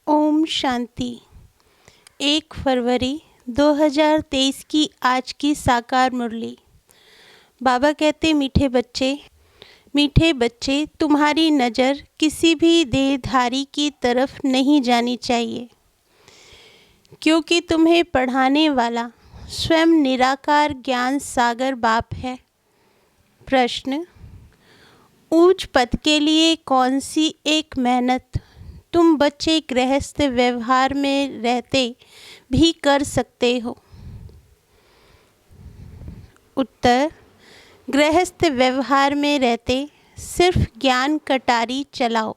ओम शांति। 1 फरवरी 2023 की आज की साकार मुरली। बाबा कहते, मीठे बच्चे, तुम्हारी नज़र किसी भी देहधारी की तरफ नहीं जानी चाहिए, क्योंकि तुम्हें पढ़ाने वाला स्वयं निराकार ज्ञान सागर बाप है। प्रश्न: ऊंच पद के लिए कौन सी एक मेहनत तुम बच्चे गृहस्थ व्यवहार में रहते भी कर सकते हो? उत्तर: गृहस्थ व्यवहार में रहते सिर्फ ज्ञान कटारी चलाओ,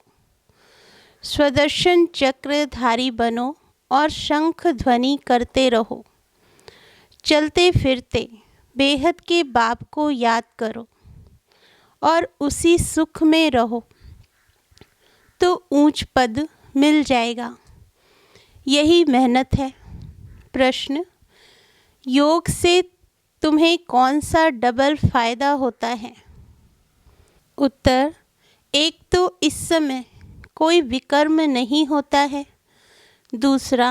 स्वदर्शन चक्रधारी बनो और शंख ध्वनि करते रहो। चलते फिरते बेहद के बाप को याद करो और उसी सुख में रहो, तो ऊंच पद मिल जाएगा। यही मेहनत है। प्रश्न: योग से तुम्हें कौन सा डबल फायदा होता है? उत्तर: एक तो इस समय कोई विकर्म नहीं होता है, दूसरा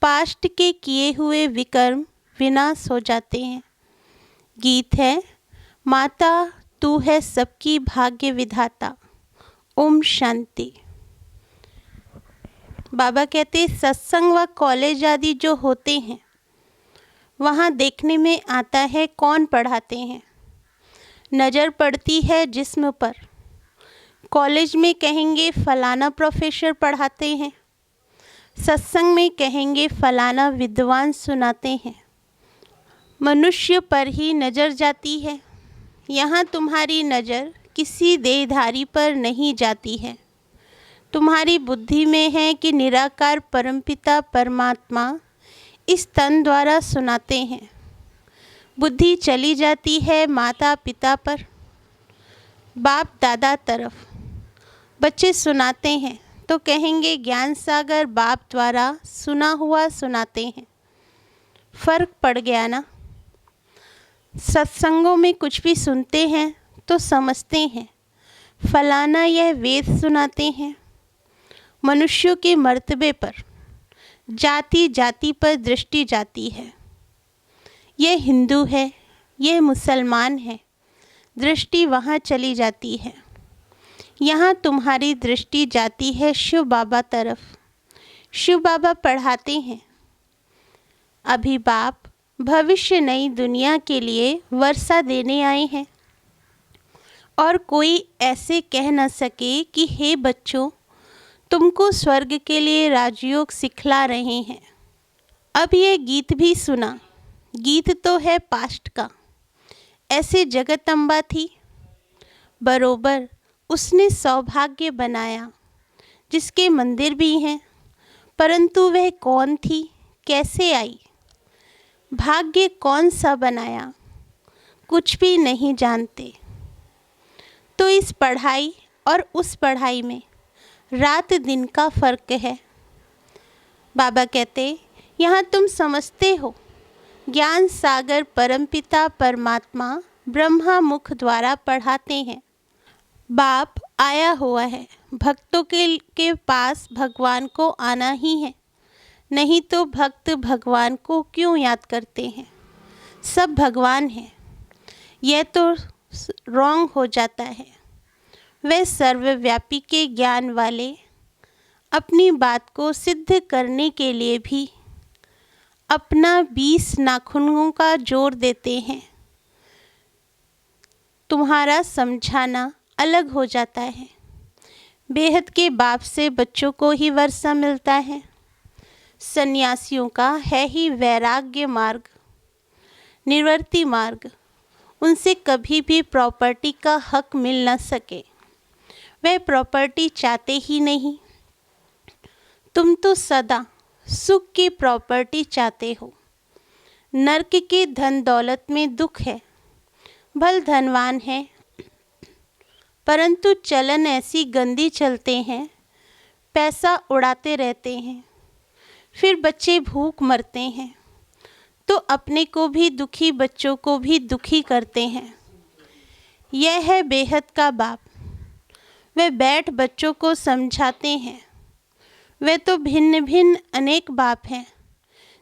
पास्ट के किए हुए विकर्म विनाश हो जाते हैं। गीत है, माता तू है सबकी भाग्य विधाता। ओम शांति। बाबा कहते, सत्संग व कॉलेज आदि जो होते हैं, वहाँ देखने में आता है कौन पढ़ाते हैं। नज़र पड़ती है जिस्म पर। कॉलेज में कहेंगे फलाना प्रोफेसर पढ़ाते हैं, सत्संग में कहेंगे फलाना विद्वान सुनाते हैं। मनुष्य पर ही नज़र जाती है। यहाँ तुम्हारी नज़र किसी देहधारी पर नहीं जाती है। तुम्हारी बुद्धि में है कि निराकार परमपिता परमात्मा इस तन द्वारा सुनाते हैं। बुद्धि चली जाती है माता पिता पर, बाप दादा तरफ। बच्चे सुनाते हैं तो कहेंगे ज्ञान सागर बाप द्वारा सुना हुआ सुनाते हैं। फर्क पड़ गया ना। सत्संगों में कुछ भी सुनते हैं तो समझते हैं फलाना यह वेद सुनाते हैं। मनुष्यों के मर्तबे पर, जाति जाति पर दृष्टि जाती है। यह हिंदू है, यह मुसलमान है, दृष्टि वहाँ चली जाती है। यहाँ तुम्हारी दृष्टि जाती है शिव बाबा तरफ। शिव बाबा पढ़ाते हैं। अभी बाप भविष्य नई दुनिया के लिए वर्षा देने आए हैं, और कोई ऐसे कह न सके कि हे बच्चों, तुमको स्वर्ग के लिए राजयोग सिखला रहे हैं। अब ये गीत भी सुना। गीत तो है पास्ट का। ऐसे जगदम्बा थी, बरोबर उसने सौभाग्य बनाया, जिसके मंदिर भी हैं, परंतु वह कौन थी, कैसे आई, भाग्य कौन सा बनाया, कुछ भी नहीं जानते। तो इस पढ़ाई और उस पढ़ाई में रात दिन का फ़र्क है। बाबा कहते, यहाँ तुम समझते हो ज्ञान सागर परमपिता परमात्मा ब्रह्मा मुख द्वारा पढ़ाते हैं। बाप आया हुआ है। भक्तों के पास भगवान को आना ही है, नहीं तो भक्त भगवान को क्यों याद करते हैं? सब भगवान हैं। यह तो रॉन्ग हो जाता है। वे सर्वव्यापी के ज्ञान वाले अपनी बात को सिद्ध करने के लिए भी अपना 20 नाखूनों का जोर देते हैं। तुम्हारा समझाना अलग हो जाता है। बेहद के बाप से बच्चों को ही वर्षा मिलता है। सन्यासियों का है ही वैराग्य मार्ग, निवृत्ति मार्ग। उनसे कभी भी प्रॉपर्टी का हक मिल न सके। वह प्रॉपर्टी चाहते ही नहीं। तुम तो सदा सुख की प्रॉपर्टी चाहते हो। नरक के धन दौलत में दुख है। भल धनवान है, परंतु चलन ऐसी गंदी चलते हैं, पैसा उड़ाते रहते हैं। फिर बच्चे भूख मरते हैं, तो अपने को भी दुखी, बच्चों को भी दुखी करते हैं। यह है बेहद का बाप। वे बैठ बच्चों को समझाते हैं। वे तो भिन्न भिन्न अनेक बाप हैं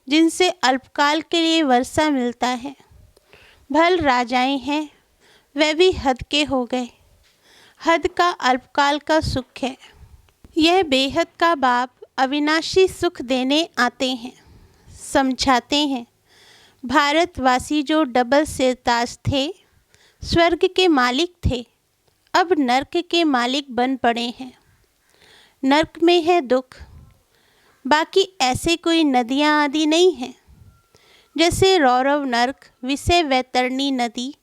जिनसे अल्पकाल के लिए वर्षा मिलता है। भल राजाएं हैं, वे भी हद के हो गए। हद का अल्पकाल का सुख है। यह बेहद का बाप अविनाशी सुख देने आते हैं, समझाते हैं। भारतवासी जो डबल सिरताज थे, स्वर्ग के मालिक थे, अब नर्क के मालिक बन पड़े हैं। नर्क में है दुख, बाकी ऐसे कोई नदियाँ आदि नहीं हैं। जैसे रौरव नर्क, विषय वैतरणी नदी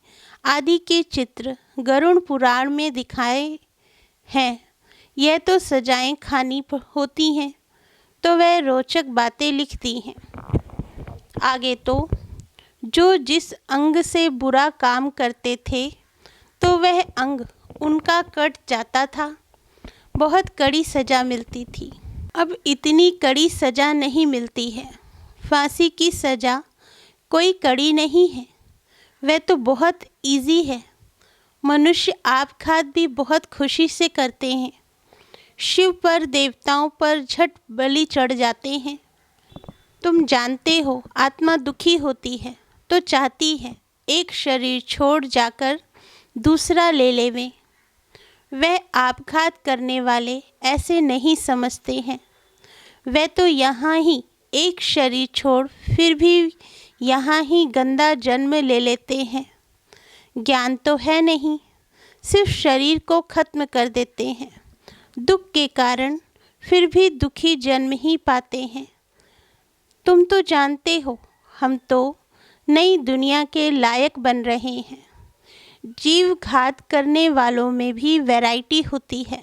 आदि के चित्र गरुड़ पुराण में दिखाए हैं। यह तो सजाएं खानी होती हैं तो वह रोचक बातें लिखती हैं। आगे तो जो जिस अंग से बुरा काम करते थे तो वह अंग उनका कट जाता था, बहुत कड़ी सज़ा मिलती थी। अब इतनी कड़ी सज़ा नहीं मिलती है। फांसी की सज़ा कोई कड़ी नहीं है, वह तो बहुत इजी है। मनुष्य आपघात भी बहुत खुशी से करते हैं। शिव पर, देवताओं पर झट बलि चढ़ जाते हैं। तुम जानते हो, आत्मा दुखी होती है तो चाहती है एक शरीर छोड़ जाकर दूसरा ले लेवे। वह आपघात करने वाले ऐसे नहीं समझते हैं। वह तो यहाँ ही एक शरीर छोड़ फिर भी यहाँ ही गंदा जन्म ले लेते हैं। ज्ञान तो है नहीं, सिर्फ शरीर को खत्म कर देते हैं। दुख के कारण फिर भी दुखी जन्म ही पाते हैं। तुम तो जानते हो, हम तो नई दुनिया के लायक बन रहे हैं। जीव घात करने वालों में भी वैरायटी होती है।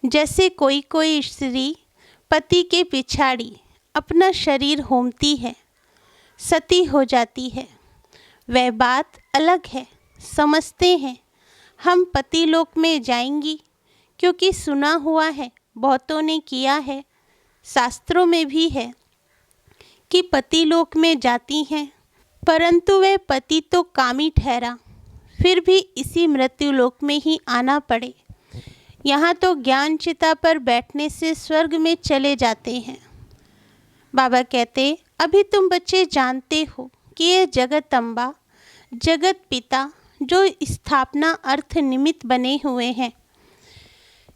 जैसे कोई कोई स्त्री पति के पिछाड़ी अपना शरीर होमती है, सती हो जाती है, वह बात अलग है। समझते हैं हम पति लोक में जाएंगी, क्योंकि सुना हुआ है, बहुतों ने किया है, शास्त्रों में भी है कि पति लोक में जाती हैं, परंतु वह पति तो कामी ठहरा, फिर भी इसी मृत्यु लोक में ही आना पड़े। यहाँ तो ज्ञान चिता पर बैठने से स्वर्ग में चले जाते हैं। बाबा कहते, अभी तुम बच्चे जानते हो कि यह जगत अम्बा, जगत पिता जो स्थापना अर्थ निमित्त बने हुए हैं,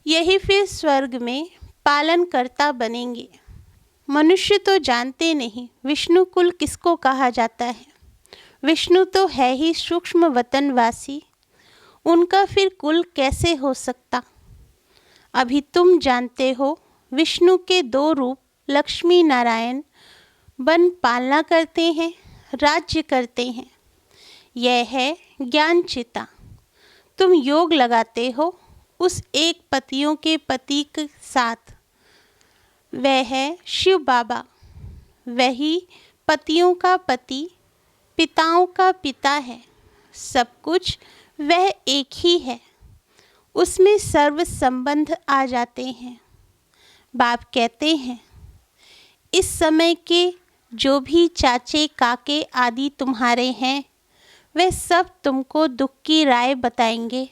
यही फिर स्वर्ग में पालनकर्ता बनेंगे। मनुष्य तो जानते नहीं विष्णु कुल किसको कहा जाता है। विष्णु तो है ही सूक्ष्म वतनवासी, उनका फिर कुल कैसे हो सकता। अभी तुम जानते हो विष्णु के दो रूप लक्ष्मी नारायण बन पालना करते हैं, राज्य करते हैं। यह है ज्ञान चिता। तुम योग लगाते हो उस एक पतियों के पति के साथ, वह है शिव बाबा। वही पतियों का पति, पिताओं का पिता है। सब कुछ वह एक ही है, उसमें सर्व संबंध आ जाते हैं। बाप कहते हैं, इस समय के जो भी चाचे काके आदि तुम्हारे हैं, वे सब तुमको दुख की राय बताएंगे,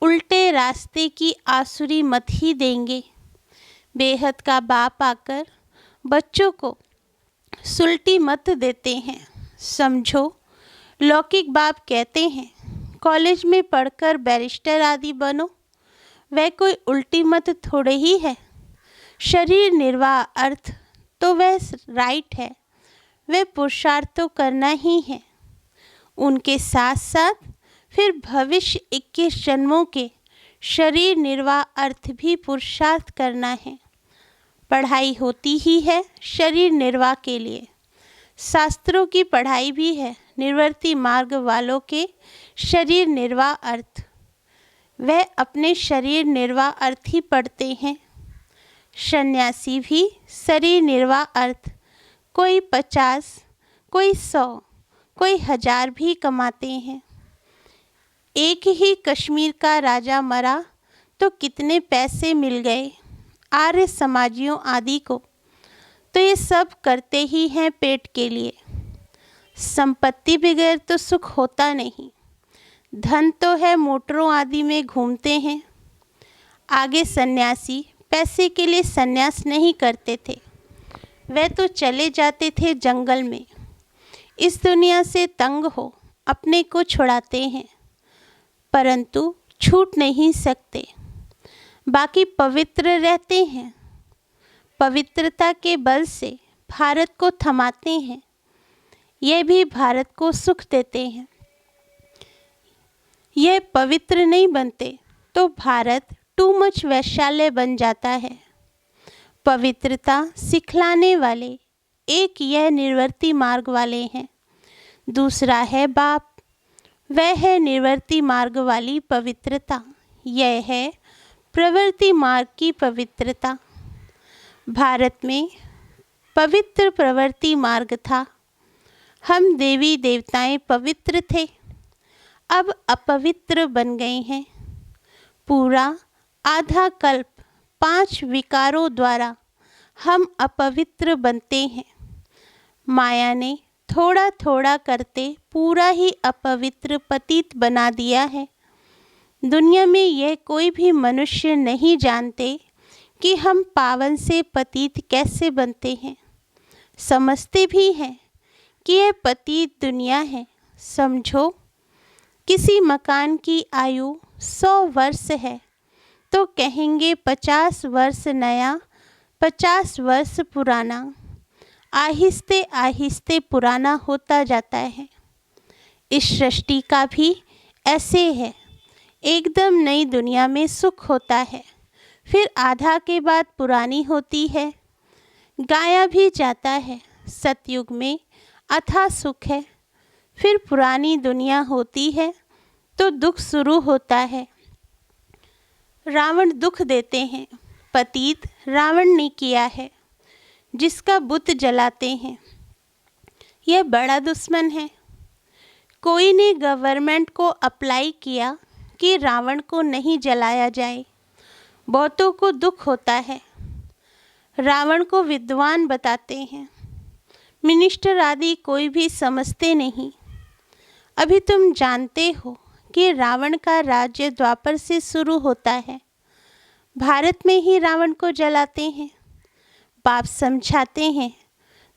उल्टे रास्ते की आसुरी मत ही देंगे। बेहद का बाप आकर बच्चों को सुलटी मत देते हैं। समझो, लौकिक बाप कहते हैं कॉलेज में पढ़कर बैरिस्टर आदि बनो, वह कोई उल्टी मत थोड़े ही है। शरीर निर्वाह अर्थ तो वह राइट है, वह पुरुषार्थ तो करना ही है। उनके साथ साथ फिर भविष्य 21 जन्मों के शरीर निर्वाह अर्थ भी पुरुषार्थ करना है। पढ़ाई होती ही है शरीर निर्वाह के लिए। शास्त्रों की पढ़ाई भी है निवृत्ति मार्ग वालों के शरीर निर्वाह अर्थ। वह अपने शरीर निर्वाह अर्थ ही पढ़ते हैं। सन्यासी भी शरीर निर्वाह अर्थ कोई 50, कोई 100, कोई 1000 भी कमाते हैं। एक ही कश्मीर का राजा मरा तो कितने पैसे मिल गए आर्य समाजियों आदि को। तो ये सब करते ही हैं पेट के लिए। संपत्ति बगैर तो सुख होता नहीं। धन तो है, मोटरों आदि में घूमते हैं। आगे सन्यासी पैसे के लिए संन्यास नहीं करते थे। वे तो चले जाते थे जंगल में। इस दुनिया से तंग हो अपने को छुड़ाते हैं, परंतु छूट नहीं सकते। बाकी पवित्र रहते हैं। पवित्रता के बल से भारत को थमाते हैं। ये भी भारत को सुख देते हैं। ये पवित्र नहीं बनते तो भारत टू मच वैशाल्य बन जाता है। पवित्रता सिखलाने वाले एक यह निवृत्ति मार्ग वाले हैं, दूसरा है बाप। वह है निवृत्ति मार्ग वाली पवित्रता, यह है प्रवृत्ति मार्ग की पवित्रता। भारत में पवित्र प्रवृत्ति मार्ग था। हम देवी देवताएं पवित्र थे, अब अपवित्र बन गए हैं। पूरा आधा कल्प 5 विकारों द्वारा हम अपवित्र बनते हैं। माया ने थोड़ा थोड़ा करते पूरा ही अपवित्र पतित बना दिया है। दुनिया में यह कोई भी मनुष्य नहीं जानते कि हम पावन से पतित कैसे बनते हैं। समझते भी हैं कि यह पतित दुनिया है। समझो, किसी मकान की आयु 100 वर्ष है तो कहेंगे 50 वर्ष नया, 50 वर्ष पुराना। आहिस्ते आहिस्ते पुराना होता जाता है। इस सृष्टि का भी ऐसे है। एकदम नई दुनिया में सुख होता है, फिर आधा के बाद पुरानी होती है। गाया भी जाता है। सतयुग में अथाह सुख है, फिर पुरानी दुनिया होती है तो दुख शुरू होता है। रावण दुख देते हैं। पतित रावण ने किया है, जिसका बुत जलाते हैं। यह बड़ा दुश्मन है। कोई ने गवर्नमेंट को अप्लाई किया कि रावण को नहीं जलाया जाए। बहुतों को दुख होता है। रावण को विद्वान बताते हैं। मिनिस्टर आदि कोई भी समझते नहीं। अभी तुम जानते हो कि रावण का राज्य द्वापर से शुरू होता है। भारत में ही रावण को जलाते हैं। बाप समझाते हैं,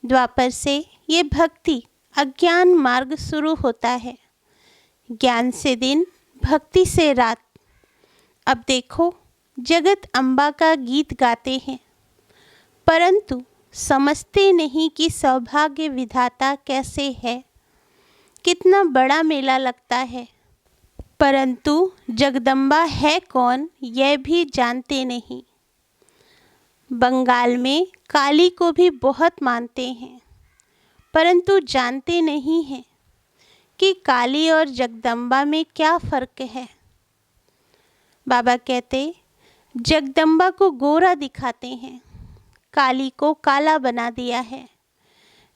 द्वापर से ये भक्ति अज्ञान मार्ग शुरू होता है। ज्ञान से दिन, भक्ति से रात। अब देखो, जगत अम्बा का गीत गाते हैं, परंतु समझते नहीं कि सौभाग्य विधाता कैसे है। कितना बड़ा मेला लगता है, परंतु जगदम्बा है कौन यह भी जानते नहीं। बंगाल में काली को भी बहुत मानते हैं, परंतु जानते नहीं हैं कि काली और जगदम्बा में क्या फ़र्क है। बाबा कहते, जगदम्बा को गोरा दिखाते हैं, काली को काला बना दिया है।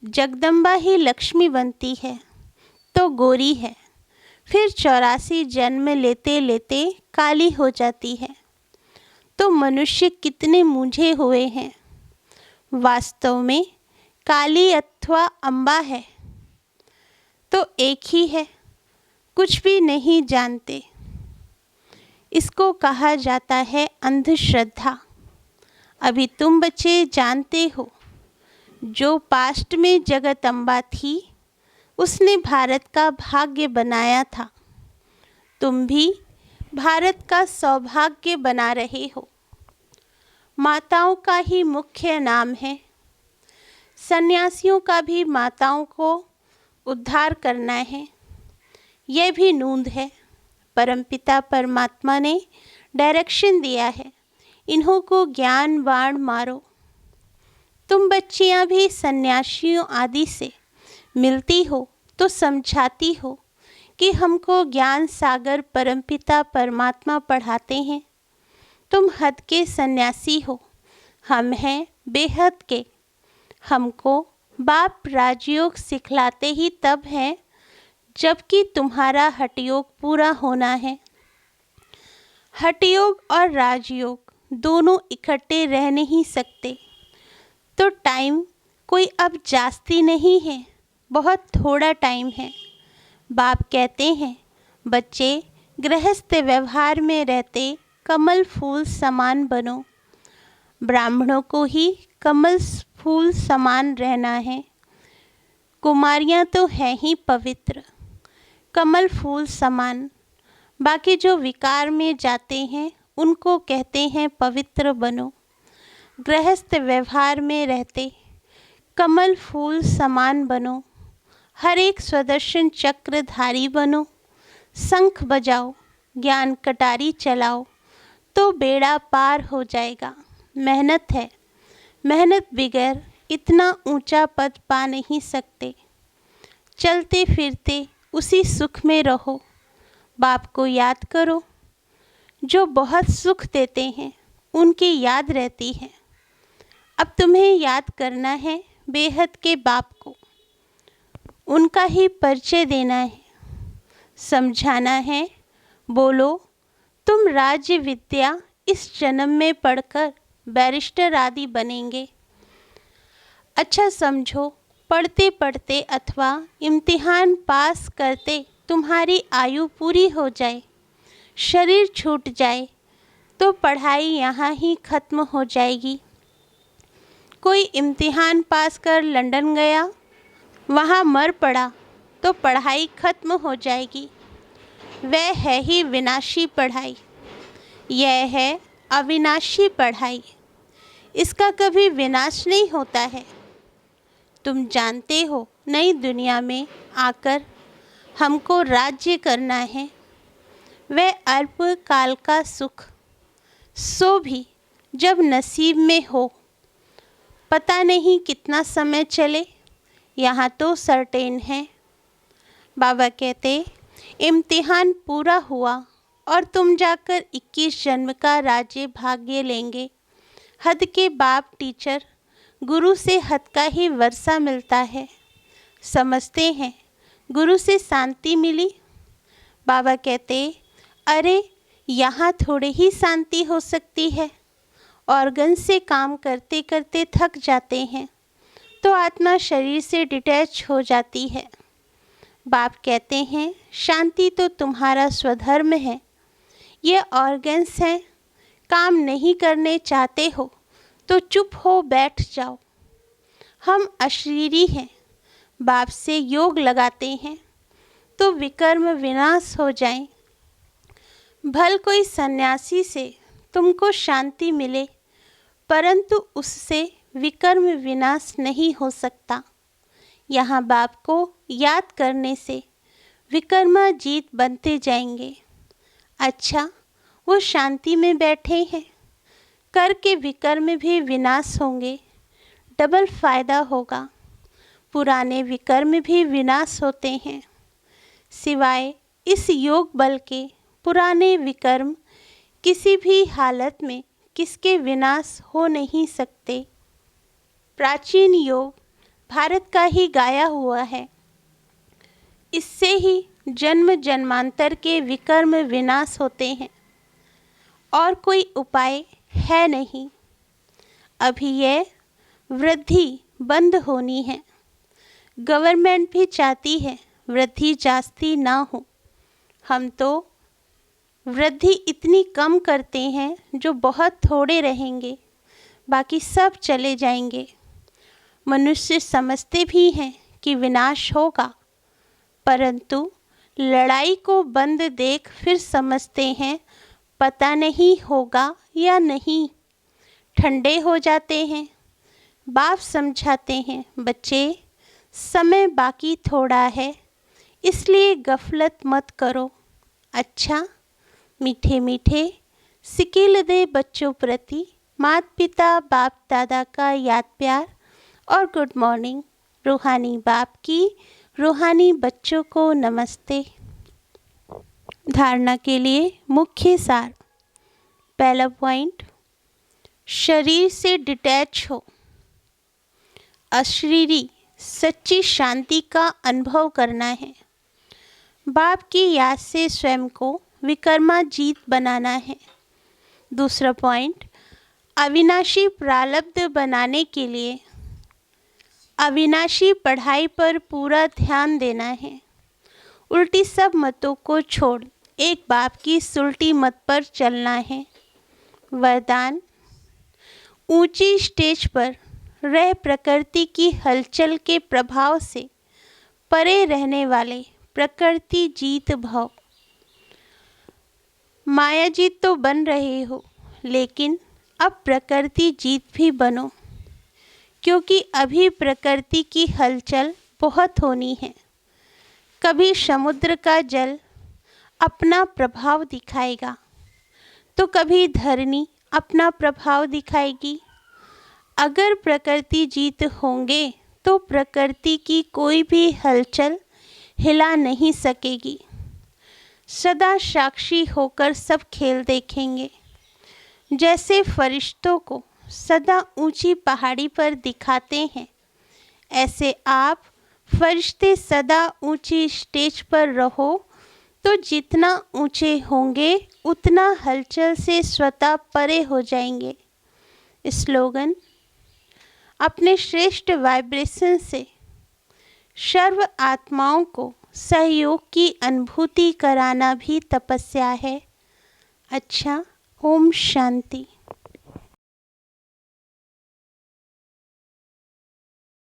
जगदम्बा ही लक्ष्मी बनती है तो गोरी है, फिर 84 जन्म लेते लेते काली हो जाती है। तो मनुष्य कितने मूझे हुए हैं। वास्तव में काली अथवा अम्बा है तो एक ही है, कुछ भी नहीं जानते। इसको कहा जाता है अंधश्रद्धा। अभी तुम बच्चे जानते हो, जो पास्ट में जगदम्बा थी उसने भारत का भाग्य बनाया था। तुम भी भारत का सौभाग्य बना रहे हो। माताओं का ही मुख्य नाम है। सन्यासियों का भी माताओं को उद्धार करना है, यह भी नूंद है। परमपिता परमात्मा ने डायरेक्शन दिया है, इन्हों को ज्ञान बाण मारो। तुम बच्चियां भी सन्यासियों आदि से मिलती हो तो समझाती हो कि हमको ज्ञान सागर परमपिता परमात्मा पढ़ाते हैं। तुम हद के सन्यासी हो, हम हैं बेहद के। हमको बाप राजयोग सिखलाते ही तब है जबकि तुम्हारा हठयोग पूरा होना है। हठयोग और राजयोग दोनों इकट्ठे रह नहीं सकते। तो टाइम कोई अब जास्ती नहीं है, बहुत थोड़ा टाइम है। बाप कहते हैं, बच्चे गृहस्थ व्यवहार में रहते कमल फूल समान बनो। ब्राह्मणों को ही कमल फूल समान रहना है। कुमारियाँ तो हैं ही पवित्र, कमल फूल समान। बाकी जो विकार में जाते हैं उनको कहते हैं पवित्र बनो। गृहस्थ व्यवहार में रहते कमल फूल समान बनो। हर एक स्वदर्शन चक्रधारी बनो। शंख बजाओ, ज्ञान कटारी चलाओ, तो बेड़ा पार हो जाएगा। मेहनत है, मेहनत बिगैर इतना ऊंचा पद पा नहीं सकते। चलते फिरते उसी सुख में रहो। बाप को याद करो, जो बहुत सुख देते हैं उनकी याद रहती है। अब तुम्हें याद करना है बेहद के बाप को, उनका ही परिचय देना है, समझाना है। बोलो तुम राज्य विद्या इस जन्म में पढ़कर बैरिस्टर आदि बनेंगे। अच्छा समझो, पढ़ते पढ़ते अथवा इम्तिहान पास करते तुम्हारी आयु पूरी हो जाए, शरीर छूट जाए, तो पढ़ाई यहाँ ही ख़त्म हो जाएगी। कोई इम्तिहान पास कर लंदन गया, वहाँ मर पड़ा, तो पढ़ाई ख़त्म हो जाएगी। वह है ही विनाशी पढ़ाई, यह है अविनाशी पढ़ाई। इसका कभी विनाश नहीं होता है। तुम जानते हो नई दुनिया में आकर हमको राज्य करना है। वह अल्प काल का सुख, सो भी जब नसीब में हो, पता नहीं कितना समय चले, यहाँ तो सर्टेन है। बाबा कहते इम्तिहान पूरा हुआ और तुम जाकर 21 जन्म का राज्य भाग्य लेंगे। हद के बाप टीचर गुरु से हद का ही वर्षा मिलता है। समझते हैं गुरु से शांति मिली। बाबा कहते अरे यहाँ थोड़े ही शांति हो सकती है। ऑर्गन से काम करते करते थक जाते हैं तो आत्मा शरीर से डिटैच हो जाती है। बाप कहते हैं शांति तो तुम्हारा स्वधर्म है। ये ऑर्गन्स हैं, काम नहीं करने चाहते हो तो चुप हो बैठ जाओ। हम अशरीरी हैं, बाप से योग लगाते हैं तो विकर्म विनाश हो जाए। भल कोई सन्यासी से तुमको शांति मिले, परंतु उससे विकर्म विनाश नहीं हो सकता। यहाँ बाप को याद करने से विकर्माजीत बनते जाएंगे। अच्छा, वो शांति में बैठे हैं, करके विकर्म भी विनाश होंगे, डबल फायदा होगा। पुराने विकर्म भी विनाश होते हैं, सिवाय इस योग बल के पुराने विकर्म किसी भी हालत में किसके विनाश हो नहीं सकते। प्राचीन योग भारत का ही गाया हुआ है। इससे ही जन्म जन्मांतर के विकर्म विनाश होते हैं, और कोई उपाय है नहीं। अभी यह वृद्धि बंद होनी है। गवर्नमेंट भी चाहती है वृद्धि जास्ती ना हो। हम तो वृद्धि इतनी कम करते हैं जो बहुत थोड़े रहेंगे, बाकी सब चले जाएंगे। मनुष्य समझते भी हैं कि विनाश होगा, परंतु लड़ाई को बंद देख फिर समझते हैं पता नहीं होगा या नहीं। ठंडे हो जाते हैं। बाप समझाते हैं बच्चे, समय बाकी थोड़ा है, इसलिए गफलत मत करो। अच्छा, मीठे मीठे सिकिल दे बच्चों प्रति माता पिता बाप दादा का याद प्यार और गुड मॉर्निंग। रूहानी बाप की रूहानी बच्चों को नमस्ते। धारणा के लिए मुख्य सार। पहला पॉइंट, शरीर से डिटैच हो। अशरीरी सच्ची शांति का अनुभव करना है। बाप की याद से स्वयं को विकर्माजीत बनाना है। दूसरा पॉइंट, अविनाशी प्रारब्ध बनाने के लिए अविनाशी पढ़ाई पर पूरा ध्यान देना है। उल्टी सब मतों को छोड़ एक बाप की सुलटी मत पर चलना है। वरदान, ऊंची स्टेज पर रह प्रकृति की हलचल के प्रभाव से परे रहने वाले प्रकृति जीत भव। माया जीत तो बन रहे हो, लेकिन अब प्रकृति जीत भी बनो, क्योंकि अभी प्रकृति की हलचल बहुत होनी है। कभी समुद्र का जल अपना प्रभाव दिखाएगा, तो कभी धरनी अपना प्रभाव दिखाएगी। अगर प्रकृति जीत होंगे तो प्रकृति की कोई भी हलचल हिला नहीं सकेगी। सदा साक्षी होकर सब खेल देखेंगे। जैसे फरिश्तों को सदा ऊंची पहाड़ी पर दिखाते हैं, ऐसे आप फरिश्ते सदा ऊंची स्टेज पर रहो, तो जितना ऊंचे होंगे उतना हलचल से स्वतः परे हो जाएंगे। स्लोगन: अपने श्रेष्ठ वाइब्रेशन से सर्व आत्माओं को सहयोग की अनुभूति कराना भी तपस्या है। अच्छा, ओम शांति।